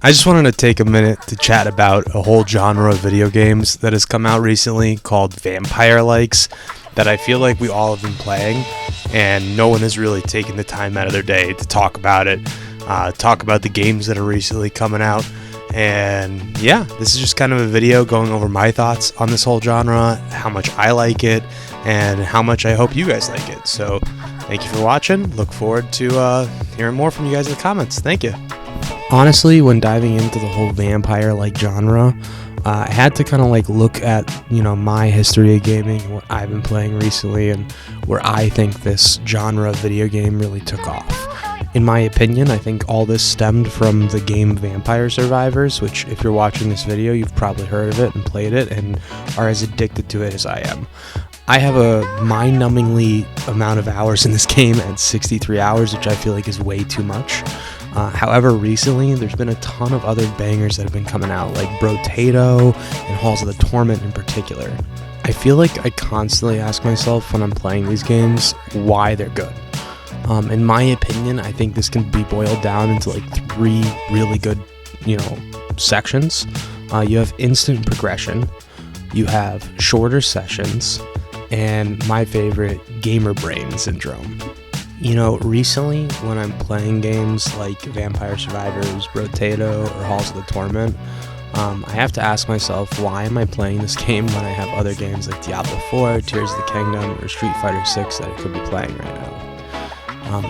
I just wanted to take a minute to chat about a whole genre of video games that has come out recently called Vampire-likes that I feel like we all have been playing, and no one has really taken the time out of their day to talk about it, talk about the games that are recently coming out. And yeah, this is just kind of a video going over my thoughts on this whole genre, how much I like it, and how much I hope you guys like it. So thank you for watching. Look forward to hearing more from you guys in the comments. Thank you. Honestly, when diving into the whole vampire-like genre, I had to kind of look at, my history of gaming, what I've been playing recently, and where I think this genre of video game really took off. In my opinion, I think all this stemmed from the game Vampire Survivors, which if you're watching this video, you've probably heard of it and played it and are as addicted to it as I am. I have a mind-numbingly amount of hours in this game at 63 hours, which I feel like is way too much. However, recently, there's been a ton of other bangers that have been coming out, like Brotato and Halls of the Torment in particular. I feel like I constantly ask myself when I'm playing these games why they're good. In my opinion, I think this can be boiled down into three really good, sections. You have instant progression, you have shorter sessions, and my favorite, gamer brain syndrome. Recently when I'm playing games like Vampire Survivors, Brotato, or Halls of the Torment, I have to ask myself, why am I playing this game when I have other games like Diablo 4, Tears of the Kingdom, or Street Fighter 6 that I could be playing right now?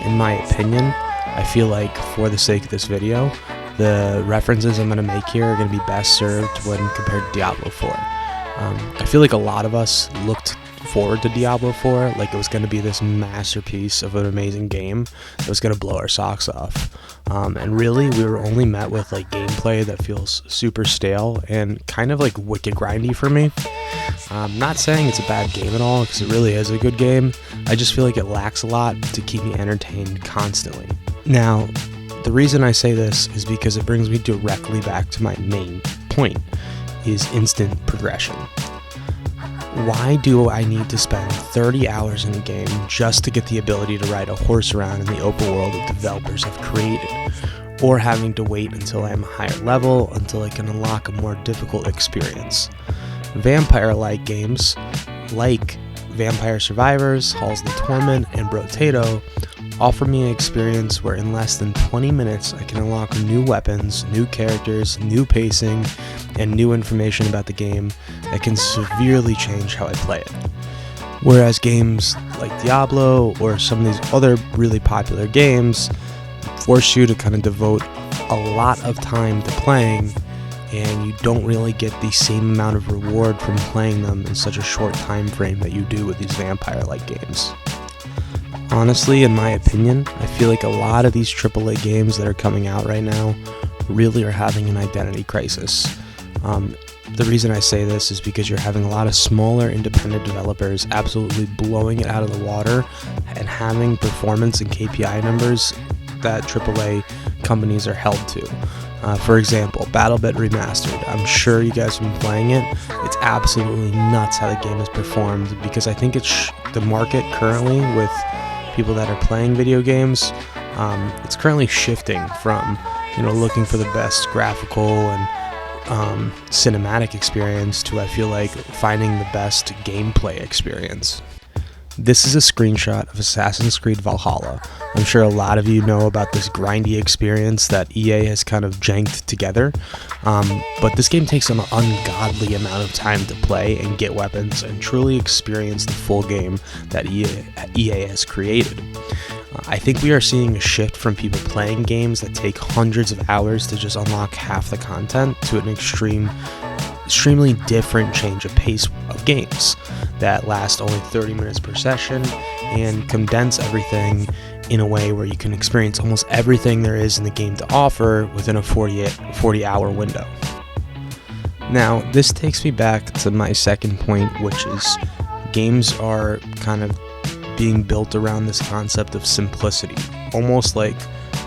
In my opinion, I feel like for the sake of this video, the references I'm going to make here are going to be best served when compared to Diablo 4. I feel like a lot of us looked forward to Diablo 4 like it was going to be this masterpiece of an amazing game that was going to blow our socks off, and really we were only met with gameplay that feels super stale and kind of wicked grindy for me. Not saying it's a bad game at all, because it really is a good game. I just feel like it lacks a lot to keep me entertained constantly. Now, the reason I say this is because it brings me directly back to my main point, is instant progression. Why do I need to spend 30 hours in a game just to get the ability to ride a horse around in the open world that developers have created? Or having to wait until I'm a higher level until I can unlock a more difficult experience? Vampire-like games, like Vampire Survivors, Halls of the Torment, and Brotato, offer me an experience where in less than 20 minutes I can unlock new weapons, new characters, new pacing, and new information about the game that can severely change how I play it. Whereas games like Diablo or some of these other really popular games force you to kind of devote a lot of time to playing, and you don't really get the same amount of reward from playing them in such a short time frame that you do with these vampire-like games. Honestly, in my opinion, I feel like a lot of these AAA games that are coming out right now really are having an identity crisis. The reason I say this is because you're having a lot of smaller independent developers absolutely blowing it out of the water and having performance and KPI numbers that AAA companies are held to. For example, BattleBit Remastered. I'm sure you guys have been playing it. It's absolutely nuts how the game has performed, because I think it's the market currently with people that are playing video games, it's currently shifting from looking for the best graphical and cinematic experience to, I feel like, finding the best gameplay experience. This is a screenshot of Assassin's Creed Valhalla. I'm sure a lot of you know about this grindy experience that EA has kind of janked together, but this game takes an ungodly amount of time to play and get weapons and truly experience the full game that EA has created. I think we are seeing a shift from people playing games that take hundreds of hours to just unlock half the content to an extremely different change of pace of games that last only 30 minutes per session and condense everything in a way where you can experience almost everything there is in the game to offer within a 40-hour window. Now, this takes me back to my second point, which is games are kind of being built around this concept of simplicity, almost like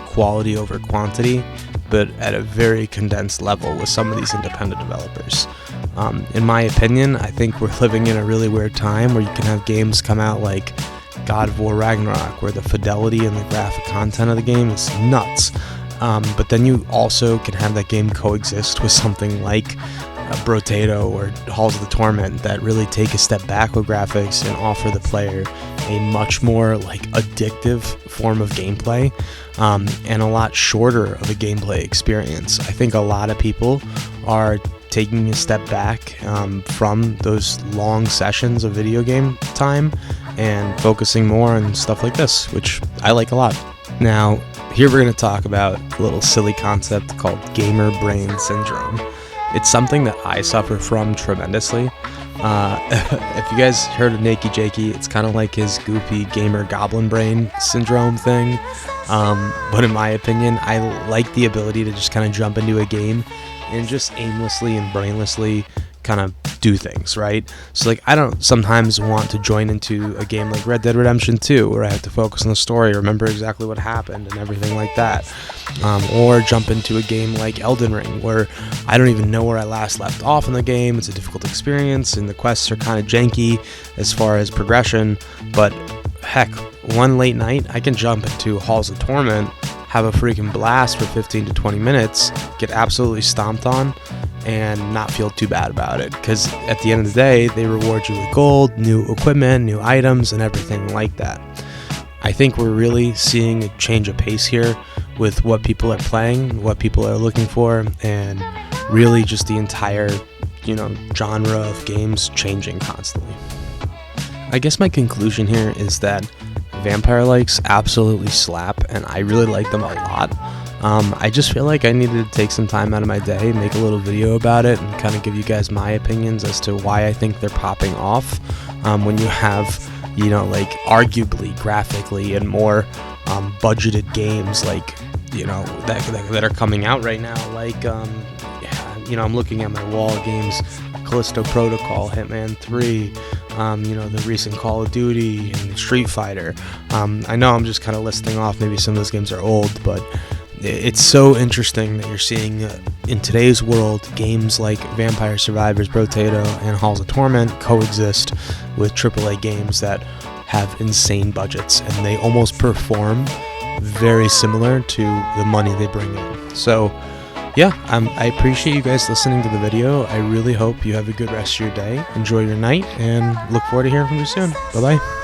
quality over quantity, but at a very condensed level with some of these independent developers. In my opinion, I think we're living in a really weird time where you can have games come out like God of War Ragnarok, where the fidelity and the graphic content of the game is nuts, But then you also can have that game coexist with something like Brotato or Halls of the Torment that really take a step back with graphics and offer the player a much more like addictive form of gameplay, and a lot shorter of a gameplay experience. I think a lot of people are taking a step back from those long sessions of video game time and focusing more on stuff like this, which I like a lot. Now, here we're going to talk about a little silly concept called gamer brain syndrome. It's something that I suffer from tremendously. If you guys heard of Nakey Jakey, it's kind of like his goofy gamer goblin brain syndrome thing. But in my opinion, I like the ability to just kind of jump into a game and just aimlessly and brainlessly kind of do things, right? So like, I don't sometimes want to join into a game like Red Dead Redemption 2 where I have to focus on the story, remember exactly what happened and everything like that, or jump into a game like Elden Ring where I don't even know where I last left off in the game. It's a difficult experience and the quests are kind of janky as far as progression, but heck, one late night I can jump into Halls of Torment, have a freaking blast for 15 to 20 minutes, get absolutely stomped on, and not feel too bad about it, because at the end of the day they reward you with gold, new equipment, new items, and everything like that. I think we're really seeing a change of pace here with what people are playing, what people are looking for, and really just the entire genre of games changing constantly. I guess my conclusion here is that vampire likes absolutely slap, and I really like them a lot. I just feel like I needed to take some time out of my day, make a little video about it, and kind of give you guys my opinions as to why I think they're popping off when you have, like arguably graphically and more budgeted games like, that are coming out right now. Like, I'm looking at my wall of games, Callisto Protocol, Hitman 3, the recent Call of Duty and Street Fighter. I know I'm just kind of listing off, maybe some of those games are old, but it's so interesting that you're seeing in today's world games like Vampire Survivors, Brotato, and Halls of Torment coexist with AAA games that have insane budgets, and they almost perform very similar to the money they bring in. So yeah, I appreciate you guys listening to the video. I really hope you have a good rest of your day, enjoy your night, and look forward to hearing from you soon. Bye bye.